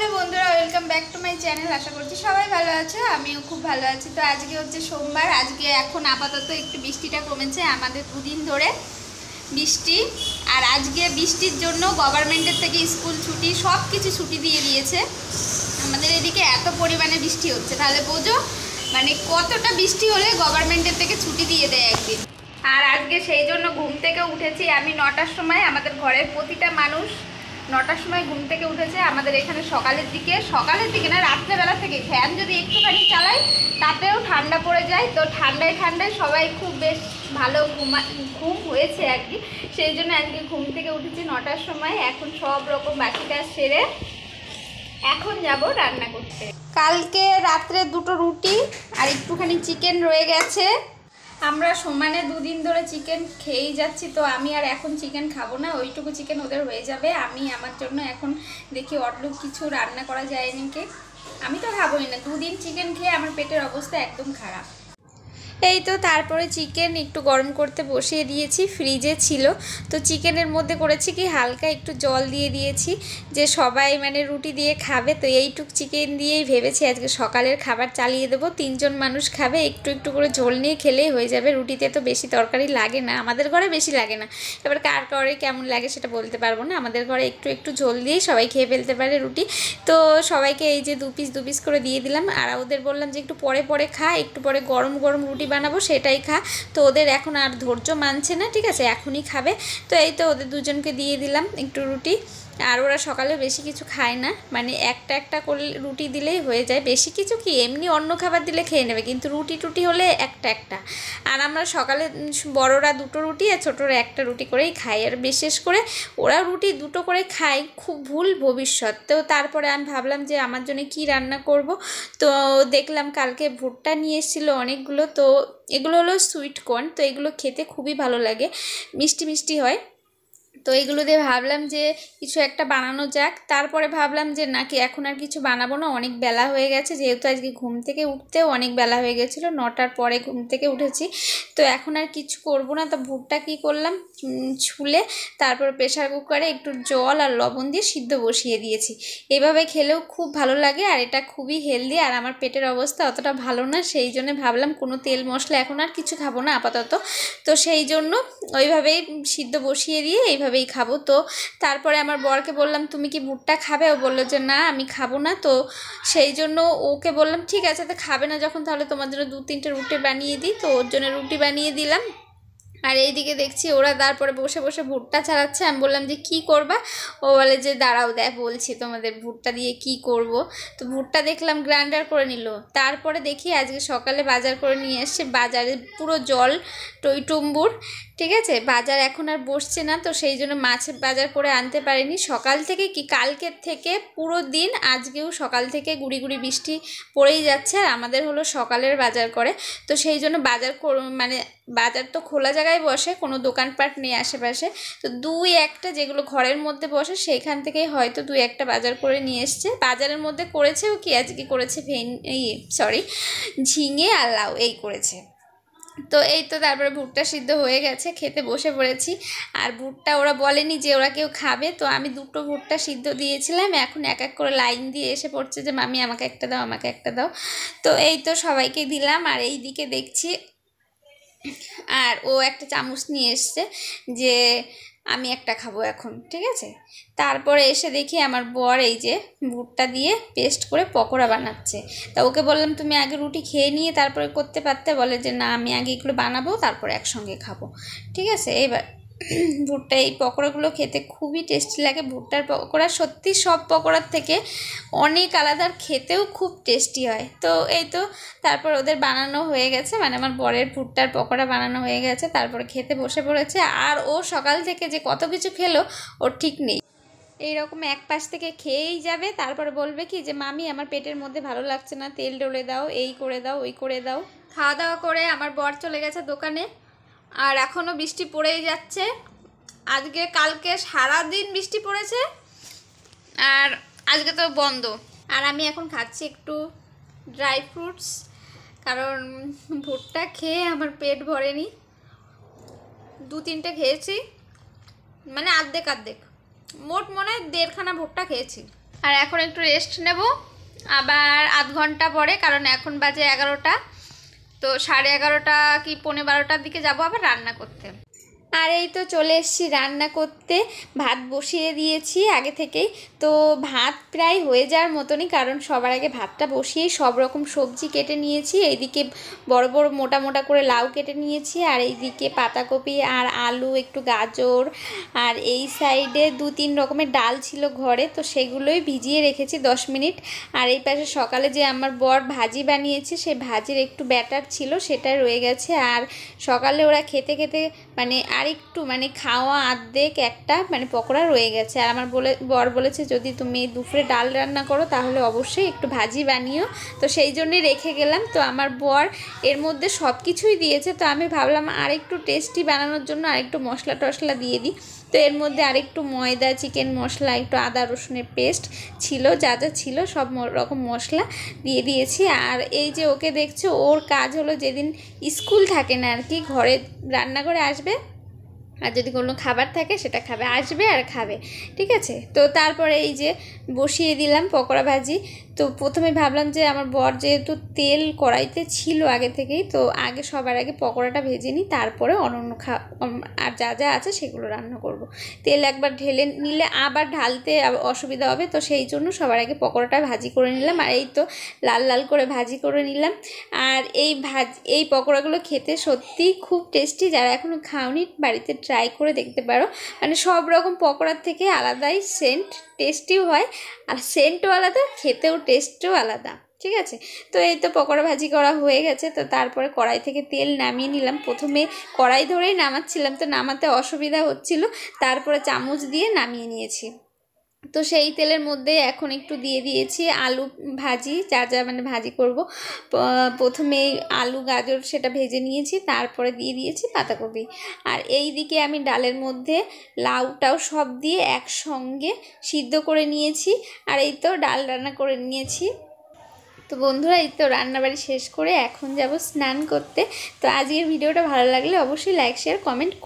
Hello বন্ধুরা, welcome back to my channel. আশা করছি সবাই ভালো আছো, আমিও খুব ভালো আছি। তো আজকে হচ্ছে সোমবার। আজকে এখন আপাতত একটু বৃষ্টিটা কমেছে, আমাদের দুদিন ধরে বৃষ্টি। আর আজকে বৃষ্টির জন্য গভর্নমেন্টের থেকে স্কুল ছুটি, সব কিছু ছুটি দিয়ে দিয়েছে। আমাদের এদিকে এত পরিমাণে বৃষ্টি হচ্ছে, তাহলে বোঝো মানে কতটা বৃষ্টি হলে গভর্নমেন্টের থেকে ছুটি দিয়ে দেয় একদিন। আর আজকে সেই জন্য ঘুম থেকে উঠেছি আমি 9টার সময়। আমাদের ঘরের প্রতিটা মানুষ 9টার সময় ঘুম থেকে উঠেছে। আমাদের এখানে সকালের দিকে না, রাত্রেবেলা থেকে ফ্যান যদি একটুখানি চালাই তাতেও ঠান্ডা পড়ে যায়। তো ঠান্ডায় সবাই খুব বেশ ভালো ঘুম হয়েছে আর কি। সেই জন্য আজকে ঘুম থেকে উঠেছি 9টার সময়। এখন সব রকম বাকি কাজ সেরে এখন যাব রান্না করতে। কালকে রাত্রে 2টো রুটি আর একটুখানি চিকেন রয়ে গেছে। আমরা সমানে দুদিন ধরে চিকেন খেয়েই যাচ্ছি, তো আমি আর এখন চিকেন খাবো না। ওইটুকু চিকেন ওদের হয়ে যাবে। আমি আমার জন্য এখন দেখি অটলুক কিছু রান্না করা যায় নাকি। আমি তো খাবোই না, দুদিন চিকেন খেয়ে আমার পেটের অবস্থা একদম খারাপ। এই তো তারপরে চিকেন একটু গরম করতে বসিয়ে দিয়েছি, ফ্রিজে ছিল। তো চিকেনের মধ্যে করেছি কি, হালকা একটু জল দিয়ে দিয়েছি, যে সবাই মানে রুটি দিয়ে খাবে। তো এইটুক চিকেন দিয়েই ভেবেছি আজকে সকালের খাবার চালিয়ে দেবো। 3জন মানুষ খাবে, একটু একটু করে ঝোল নিয়ে খেলেই হয়ে যাবে। রুটিতে তো বেশি তরকারি লাগে না, আমাদের ঘরে বেশি লাগে না। এবার কার ঘরে কেমন লাগে সেটা বলতে পারবো না। আমাদের ঘরে একটু একটু ঝোল দিয়েই সবাই খেয়ে ফেলতে পারে রুটি। তো সবাইকে এই যে 2 পিস করে দিয়ে দিলাম। আর ওদের বললাম যে একটু পরে খা, একটু পরে গরম গরম রুটি বানাবো, সেটাই খা। তো ওদের এখন আর ধৈর্য মানছে না, ঠিক আছে, এখনই খাবে। তো এই তো ওদের দুজনকে দিয়ে দিলাম একটু রুটি। আর ওরা সকালে বেশি কিছু খায় না, মানে একটা করে রুটি দিলেই হয়ে যায়। বেশি কিছু কি, এমনি অন্য খাবার দিলে খেয়ে নেবে, কিন্তু রুটি হলে একটা। আর আমরা সকালে বড়রা 2টো রুটি আর ছোটরা 1টা রুটি করেই খাই। আর বিশেষ করে ওরা রুটি 2টো করে খায়, খুব ভুল ভবিষ্যৎ। তো তারপরে আমি ভাবলাম যে আমার জন্য কি রান্না করব। তো দেখলাম কালকে ভুট্টা নিয়ে এসেছিলো অনেকগুলো। তো এগুলো হলো সুইট কর্ন। তো এগুলো খেতে খুবই ভালো লাগে, মিষ্টি হয়। তো এগুলো দিয়ে ভাবলাম যে কিছু একটা বানানো যাক। তারপরে ভাবলাম যে নাকি এখন আর কিছু বানাবো না, অনেক বেলা হয়ে গেছে। যেহেতু আজকে ঘুম থেকে উঠতেও অনেক বেলা হয়ে গেছিলো, 9টার পরে ঘুম থেকে উঠেছি। তো এখন আর কিছু করবো না। তো ভুট্টা কী করলাম, ছুলে তারপর প্রেশার কুকারে একটু জল আর লবণ দিয়ে সিদ্ধ বসিয়ে দিয়েছি। এভাবে খেলেও খুব ভালো লাগে, আর এটা খুবই হেলদি। আর আমার পেটের অবস্থা অতটা ভালো না, সেই জন্য ভাবলাম কোনো তেল মশলা এখন আর কিছু খাবো না আপাতত। তো সেই জন্য ওইভাবেই সিদ্ধ বসিয়ে দিয়ে এইভাবেই খাবো। তো তারপরে আমার বরকে বললাম তুমি কি ভুট্টা খাবে? ও বললো যে না আমি খাবো না। তো সেই জন্য ওকে বললাম ঠিক আছে, তো খাবে না যখন তাহলে তোমার জন্য 2-3টে রুটি বানিয়ে দিই। তো ওর জন্য রুটি বানিয়ে দিলাম। আর এইদিকে দেখছি ওরা তারপরে বসে ভুট্টা ছাড়াচ্ছে। আমি বললাম যে কি করবা? ও বলে যে দাঁড়াও দেখ বলছি তোমাদের ভুট্টা দিয়ে কি করব। তো ভুট্টা দেখলাম গ্রাইন্ডার করে নিল। তারপরে দেখি আজকে সকালে বাজার করে নিয়ে এসছে, বাজারে পুরো জল টইটুম্বুর, ঠিক আছে। বাজার এখন আর বসছে না, তো সেই জন্য মাছের বাজার করে আনতে পারিনি। সকাল থেকে কি কালকের থেকে পুরো দিন আজকেও সকাল থেকে গুড়ি বৃষ্টি পড়েই যাচ্ছে। আর আমাদের হলো সকালের বাজার করে, তো সেই জন্য মানে বাজার তো খোলা জায়গায় বসে, কোনো দোকানপাট নেই আশেপাশে। তো 2-1টা যেগুলো ঘরের মধ্যে বসে সেইখান থেকেই হয়তো 2-1টা বাজার করে নিয়ে এসছে। বাজারের মধ্যে করেছেও কি, আজকে করেছে ঝিঙে আর লাউ এই করেছে। তো এই তো তারপরে ভুট্টা সিদ্ধ হয়ে গেছে, খেতে বসে পড়েছি। আর ভুট্টা ওরা বলেনি যে ওরা কেউ খাবে, তো আমি 2টো ভুট্টা সিদ্ধ দিয়েছিলাম। এখন এক করে লাইন দিয়ে এসে পড়ছে যে মামি আমাকে একটা দাও, আমাকে একটা দাও। তো এই তো সবাইকে দিলাম। আর এই দিকে দেখছি আর ও একটা চামচ নিয়ে এসছে যে আমি একটা খাবো এখন, ঠিক আছে। তারপরে এসে দেখি আমার বর এই যে ভুট্টা দিয়ে পেস্ট করে পকোড়া বানাচ্ছে। তা ওকে বললাম তুমি আগে রুটি খেয়ে নিয়ে তারপরে করতে পারতে। বলে যে না আমি আগে এগুলো বানাবো তারপরে একসঙ্গে খাবো, ঠিক আছে। এবার ভুট্টা এই পকোড়াগুলো খেতে খুবই টেস্টি লাগে। ভুট্টার পকোড়া সত্যি সব পকোড়ার থেকে অনেক আলাদা, খেতেও খুব টেস্টি হয়। তো এই তো তারপর ওদের বানানো হয়ে গেছে, মানে আমার বরের ভুট্টার পকোড়া বানানো হয়ে গেছে। তারপরে খেতে বসে পড়েছে। আর ও সকাল থেকে যে কত কিছু খেলো ওর ঠিক নেই। এইরকম এক পাশ থেকে খেয়েই যাবে, তারপরে বলবে কি যে মামি আমার পেটের মধ্যে ভালো লাগছে না, তেল ডলে দাও, এই করে দাও, ওই করে দাও। খাওয়া দাওয়া করে আমার বর চলে গেছে দোকানে। আর এখনও বৃষ্টি পড়েই যাচ্ছে। আজকে কালকে সারাদিন বৃষ্টি পড়েছে, আর আজকে তো বন্ধ। আর আমি এখন খাচ্ছি একটু ড্রাই ফ্রুটস, কারণ ভুট্টা খেয়ে আমার পেট ভরেনি। 2-3টে খেয়েছি, মানে অর্ধেক মোট মনে হয় 1.5খানা ভুট্টা খেয়েছি। আর এখন একটু রেস্ট নেব, আবার আধ ঘন্টা পরে, কারণ এখন বাজে 11টা, তো 11:30 কি 11:45 দিকে যাব আবার রান্না করতে। আর এই তো চলে এসেছি রান্না করতে, ভাত বসিয়ে দিয়েছি আগে থেকেই। তো ভাত প্রায় হয়ে যাওয়ার মতনই, কারণ সবার আগে ভাতটা বসিয়েই সব রকম সবজি কেটে নিয়েছি। এইদিকে বড় বড় মোটা মোটা করে লাউ কেটে নিয়েছি, আর এইদিকে পাতাকপি আর আলু, একটু গাজর, আর এই সাইডে 2-3 রকমের ডাল ছিল ঘরে, তো সেগুলোই ভিজিয়ে রেখেছি 10 মিনিট। আর এই পাশে সকালে যে আমার বর ভাজি বানিয়েছে, সেই ভাজির একটু ব্যাটার ছিল, সেটা রয়ে গেছে। আর সকালে ওরা খেতে খেতে মানে আর একটু মানে খাওয়া আর্ধেক একটা মানে পকোড়া রয়ে গেছে। আর আমার বর বলেছে যদি তুমি দুপুরে ডাল রান্না করো তাহলে অবশ্যই একটু ভাজি বানিও, তো সেই জন্যই রেখে গেলাম। তো আমার বর এর মধ্যে সব কিছুই দিয়েছে, তো আমি ভাবলাম আর একটু টেস্টি বানানোর জন্য আরেকটু মশলা টশলা দিয়ে দিই। তো এর মধ্যে আরেকটু ময়দা, চিকেন মশলা, একটু আদা রসুনের পেস্ট ছিল, যা যা ছিল সব রকম মশলা দিয়ে দিয়েছি। আর এই যে ওকে দেখছো, ওর কাজ হলো যেদিন স্কুল থাকে না আর কি, ঘরে রান্না করে আসবে, আর যদি কোনো খাবার থাকে সেটা খাবে, আসবে আর খাবে, ঠিক আছে। তো তারপরে এই যে বসিয়ে দিলাম পকোড়া ভাজি। তো প্রথমে ভাবলাম যে আমার বর যেহেতু তেল কড়াইতে ছিল আগে থেকেই, তো আগে সবার আগে পকোড়াটা ভেজে নিই, তারপরে অন্য আর যা যা আছে সেগুলো রান্না করব। তেল একবার ঢেলে নিলে আবার ঢালতে অসুবিধা হবে, তো সেই জন্য সবার আগে পকোড়াটা ভাজি করে নিলাম। আর এই তো লাল লাল করে ভাজি করে নিলাম। আর এই পকোড়াগুলো খেতে সত্যিই খুব টেস্টি, যারা এখনও খাওনি বাড়িতে ট্রাই করে দেখতে পারো। মানে সব রকম পকোড়ার থেকে আলাদাই সেন্ট, টেস্টিও হয়, আর সেন্টও আলাদা, খেতেও টেস্টও আলাদা, ঠিক আছে। তো এই তো পকোড়া ভাজি করা হয়ে গেছে। তো তারপরে কড়াই থেকে তেল নামিয়ে নিলাম। প্রথমে কড়াই ধরেই নামাচ্ছিলাম, তো নামাতে অসুবিধা হচ্ছিল, তারপরে চামচ দিয়ে নামিয়ে নিয়েছি। তো সেই তেলের মধ্যে এখন একটু দিয়ে দিয়েছি আলু ভাজি, যা যা মানে ভাজি করব। প্রথমে আলু গাজর সেটা ভেজে নিয়েছি, তারপরে দিয়ে দিয়েছি পাতাকপি। আর এই দিকে আমি ডালের মধ্যে লাউটাও সব দিয়ে একসঙ্গে সিদ্ধ করে নিয়েছি। আর এই তো ডাল রান্না করে নিয়েছি। তো বন্ধুরা, এই তো রান্নাবাড়ি শেষ করে এখন যাব স্নান করতে। তো আজকের ভিডিওটা ভালো লাগলে অবশ্যই লাইক, শেয়ার, কমেন্ট